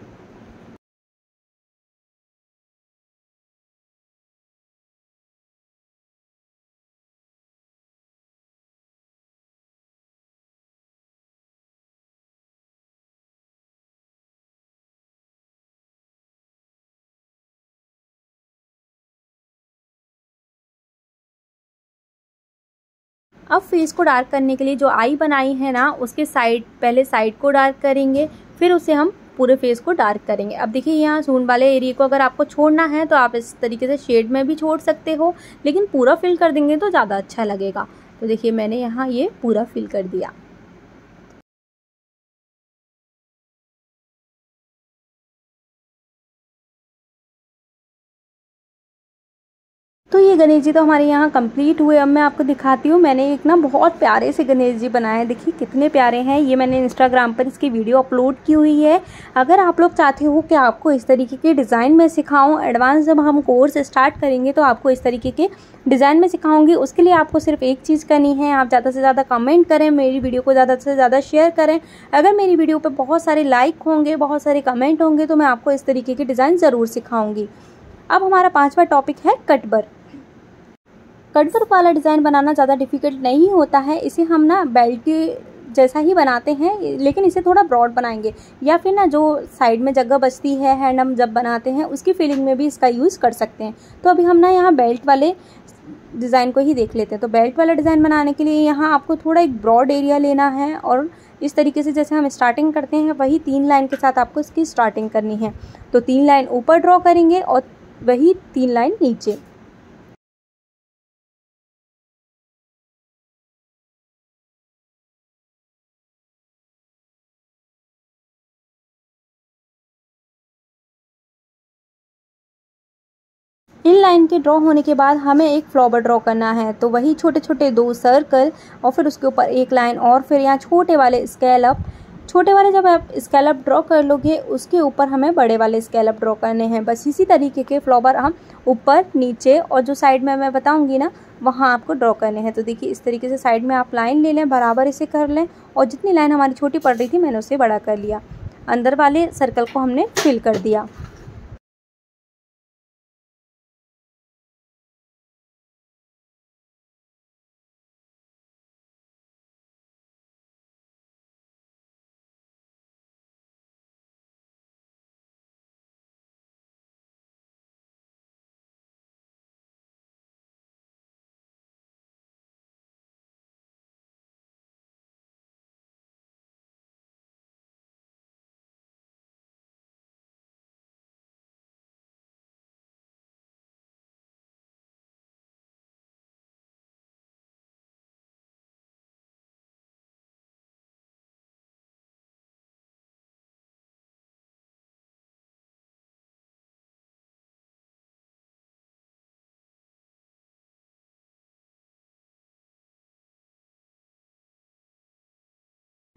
अब फेस को डार्क करने के लिए जो आई बनाई है ना, उसके साइड, पहले साइड को डार्क करेंगे, फिर उसे हम पूरे फेस को डार्क करेंगे। अब देखिए यहाँ सूंड वाले एरिया को अगर आपको छोड़ना है तो आप इस तरीके से शेड में भी छोड़ सकते हो, लेकिन पूरा फिल कर देंगे तो ज़्यादा अच्छा लगेगा। तो देखिए मैंने यहाँ ये पूरा फिल कर दिया। तो ये गणेश जी तो हमारे यहाँ कंप्लीट हुए। अब मैं आपको दिखाती हूँ, मैंने एक ना बहुत प्यारे से गणेश जी बनाए हैं। देखिए कितने प्यारे हैं। ये मैंने इंस्टाग्राम पर इसकी वीडियो अपलोड की हुई है। अगर आप लोग चाहते हो कि आपको इस तरीके के डिज़ाइन में सिखाऊं, एडवांस जब हम कोर्स स्टार्ट करेंगे तो आपको इस तरीके के डिज़ाइन में सिखाऊंगी। उसके लिए आपको सिर्फ एक चीज़ करनी है, आप ज़्यादा से ज़्यादा कमेंट करें, मेरी वीडियो को ज़्यादा से ज़्यादा शेयर करें। अगर मेरी वीडियो पर बहुत सारे लाइक होंगे, बहुत सारे कमेंट होंगे, तो मैं आपको इस तरीके के डिज़ाइन ज़रूर सिखाऊंगी। अब हमारा 5वां टॉपिक है कटवर्क। कटवर्क वाला डिज़ाइन बनाना ज़्यादा डिफ़िकल्ट नहीं होता है। इसे हम ना बेल्ट के जैसा ही बनाते हैं, लेकिन इसे थोड़ा ब्रॉड बनाएंगे, या फिर ना जो साइड में जगह बचती है हैंड हम जब बनाते हैं उसकी फिलिंग में भी इसका यूज़ कर सकते हैं। तो अभी हम ना यहाँ बेल्ट वाले डिज़ाइन को ही देख लेते हैं। तो बेल्ट वाला डिज़ाइन बनाने के लिए यहाँ आपको थोड़ा एक ब्रॉड एरिया लेना है और इस तरीके से जैसे हम स्टार्टिंग करते हैं वही 3 लाइन के साथ आपको इसकी स्टार्टिंग करनी है। तो 3 लाइन ऊपर ड्रॉ करेंगे और वही 3 लाइन नीचे। इन लाइन के ड्रॉ होने के बाद हमें एक फ्लावर ड्रॉ करना है। तो वही छोटे छोटे 2 सर्कल और फिर उसके ऊपर एक लाइन, और फिर यहाँ छोटे वाले स्केलअप। छोटे वाले जब आप स्केलअप ड्रॉ कर लोगे उसके ऊपर हमें बड़े वाले स्केलअप ड्रॉ करने हैं। बस इसी तरीके के फ्लावर हम ऊपर, नीचे और जो साइड में मैं बताऊंगी ना वहाँ आपको ड्रॉ करने हैं। तो देखिए इस तरीके से साइड में आप लाइन ले लें, बराबर इसे कर लें, और जितनी लाइन हमारी छोटी पड़ रही थी मैंने उसे बड़ा कर लिया। अंदर वाले सर्कल को हमने फिल कर दिया।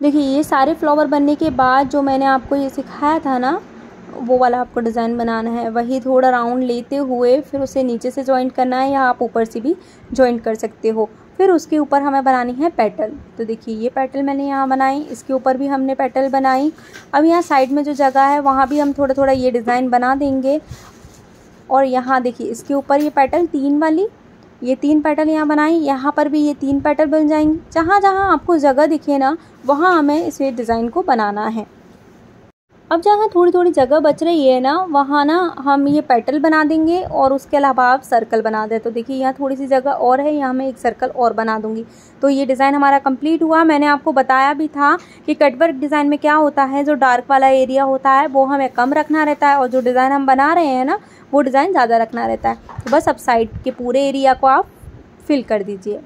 देखिए ये सारे फ्लावर बनने के बाद जो मैंने आपको ये सिखाया था ना, वो वाला आपको डिज़ाइन बनाना है। वही थोड़ा राउंड लेते हुए फिर उसे नीचे से जॉइंट करना है, या आप ऊपर से भी जॉइंट कर सकते हो। फिर उसके ऊपर हमें बनानी है पेटल। तो देखिए ये पेटल मैंने यहाँ बनाई, इसके ऊपर भी हमने पेटल बनाई। अब यहाँ साइड में जो जगह है वहाँ भी हम थोड़ा थोड़ा ये डिज़ाइन बना देंगे। और यहाँ देखिए इसके ऊपर ये पेटल 3 वाली, ये 3 पेटल यहाँ बनाई, यहाँ पर भी ये 3 पेटल बन जाएंगी। जहाँ जहाँ आपको जगह दिखे ना वहाँ हमें इस डिज़ाइन को बनाना है। अब जहाँ थोड़ी थोड़ी जगह बच रही है ना, वहाँ ना हम ये पेटल बना देंगे और उसके अलावा आप सर्कल बना दें। तो देखिए यहाँ थोड़ी सी जगह और है, यहाँ मैं एक सर्कल और बना दूँगी। तो ये डिज़ाइन हमारा कंप्लीट हुआ। मैंने आपको बताया भी था कि कटवर्क डिज़ाइन में क्या होता है, जो डार्क वाला एरिया होता है वो हमें कम रखना रहता है और जो डिज़ाइन हम बना रहे हैं ना वो डिज़ाइन ज़्यादा रखना रहता है। तो बस अब साइड के पूरे एरिया को आप फिल कर दीजिए।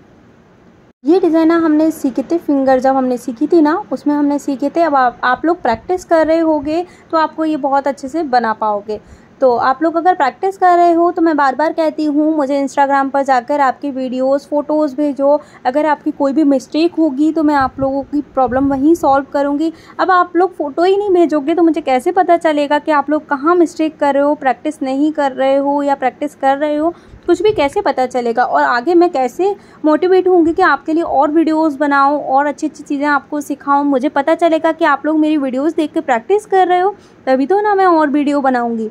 ये डिज़ाइन ना हमने सीखे थे, फिंगर जब हमने सीखी थी ना उसमें हमने सीखे थे। अब आप लोग प्रैक्टिस कर रहे होगे तो आपको ये बहुत अच्छे से बना पाओगे। तो आप लोग अगर प्रैक्टिस कर रहे हो तो मैं बार बार कहती हूँ मुझे इंस्टाग्राम पर जाकर आपकी वीडियोस फ़ोटोज़ भेजो। अगर आपकी कोई भी मिस्टेक होगी तो मैं आप लोगों की प्रॉब्लम वहीं सॉल्व करूँगी। अब आप लोग फ़ोटो ही नहीं भेजोगे तो मुझे कैसे पता चलेगा कि आप लोग कहाँ मिस्टेक कर रहे हो, प्रैक्टिस नहीं कर रहे हो या प्रैक्टिस कर रहे हो, कुछ भी कैसे पता चलेगा। और आगे मैं कैसे मोटिवेट होंगी कि आपके लिए और वीडियोस बनाऊं और अच्छी अच्छी चीज़ें आपको सिखाऊं। मुझे पता चलेगा कि आप लोग मेरी वीडियोस देख के प्रैक्टिस कर रहे हो, तभी तो ना मैं और वीडियो बनाऊंगी।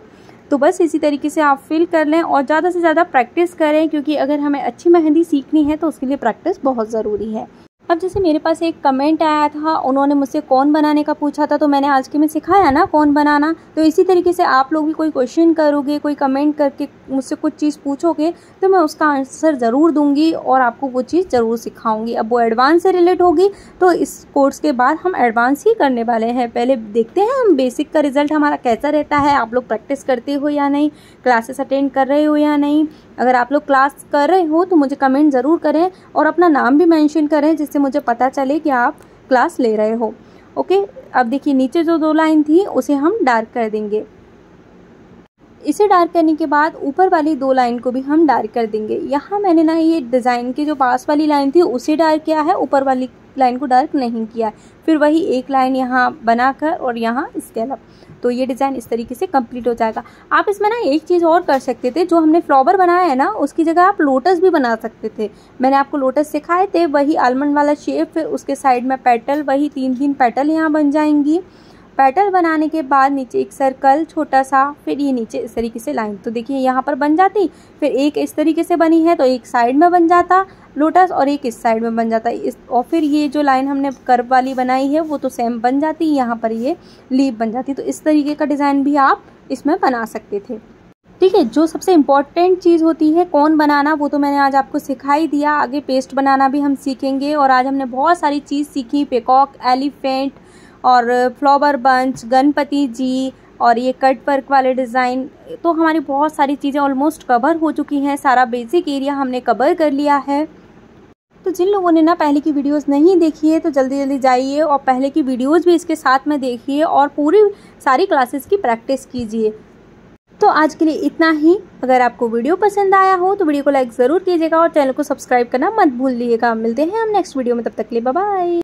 तो बस इसी तरीके से आप फील कर लें और ज़्यादा से ज़्यादा प्रैक्टिस करें, क्योंकि अगर हमें अच्छी मेहंदी सीखनी है तो उसके लिए प्रैक्टिस बहुत ज़रूरी है। अब जैसे मेरे पास एक कमेंट आया था, उन्होंने मुझसे कौन बनाने का पूछा था, तो मैंने आज के में सिखाया ना कौन बनाना। तो इसी तरीके से आप लोग भी कोई क्वेश्चन करोगे, कोई कमेंट करके मुझसे कुछ चीज़ पूछोगे तो मैं उसका आंसर ज़रूर दूंगी और आपको वो चीज़ ज़रूर सिखाऊंगी। अब वो एडवांस से रिलेट होगी तो इस कोर्स के बाद हम एडवांस ही करने वाले हैं। पहले देखते हैं हम बेसिक का रिज़ल्ट हमारा कैसा रहता है, आप लोग प्रैक्टिस करते हो या नहीं, क्लासेस अटेंड कर रहे हो या नहीं। अगर आप लोग क्लास कर रहे हो तो मुझे कमेंट ज़रूर करें और अपना नाम भी मेंशन करें, जिससे मुझे पता चले कि आप क्लास ले रहे हो। ओके, अब देखिए नीचे जो 2 लाइन थी उसे हम डार्क कर देंगे। इसे डार्क करने के बाद ऊपर वाली 2 लाइन को भी हम डार्क कर देंगे। यहाँ मैंने ना ये डिज़ाइन की जो पास वाली लाइन थी उसे डार्क किया है, ऊपर वाली लाइन को डार्क नहीं किया। फिर वही एक लाइन यहाँ बनाकर और यहाँ स्केल, तो ये डिज़ाइन इस तरीके से कंप्लीट हो जाएगा। आप इसमें ना एक चीज़ और कर सकते थे, जो हमने फ्लावर बनाया है ना उसकी जगह आप लोटस भी बना सकते थे। मैंने आपको लोटस सिखाए थे, वही आलमंड वाला शेप, फिर उसके साइड में पेटल, वही 3-3 पेटल यहाँ बन जाएंगी। पेटल बनाने के बाद नीचे एक सर्कल छोटा सा, फिर ये नीचे इस तरीके से लाइन, तो देखिए यहाँ पर बन जाती। फिर एक इस तरीके से बनी है तो एक साइड में बन जाता लोटस और एक इस साइड में बन जाता इस, और फिर ये जो लाइन हमने कर्व वाली बनाई है वो तो सेम बन जाती, यहाँ पर ये लीफ बन जाती। तो इस तरीके का डिज़ाइन भी आप इसमें बना सकते थे। ठीक है, जो सबसे इम्पॉर्टेंट चीज़ होती है कौन बनाना, वो तो मैंने आज आपको सिखाई दिया। आगे पेस्ट बनाना भी हम सीखेंगे और आज हमने बहुत सारी चीज़ सीखी, पीकॉक, एलिफेंट और फ्लावर बंच, गणपति जी और ये कट वर्क वाले डिज़ाइन। तो हमारी बहुत सारी चीज़ें ऑलमोस्ट कवर हो चुकी हैं, सारा बेसिक एरिया हमने कवर कर लिया है। तो जिन लोगों ने ना पहले की वीडियोस नहीं देखी है तो जल्दी जल्दी जाइए और पहले की वीडियोस भी इसके साथ में देखिए और पूरी सारी क्लासेस की प्रैक्टिस कीजिए। तो आज के लिए इतना ही। अगर आपको वीडियो पसंद आया हो तो वीडियो को लाइक ज़रूर कीजिएगा और चैनल को सब्सक्राइब करना मत भूलिएगा। मिलते हैं हम नेक्स्ट वीडियो में, तब तक के लिए बाय बाय।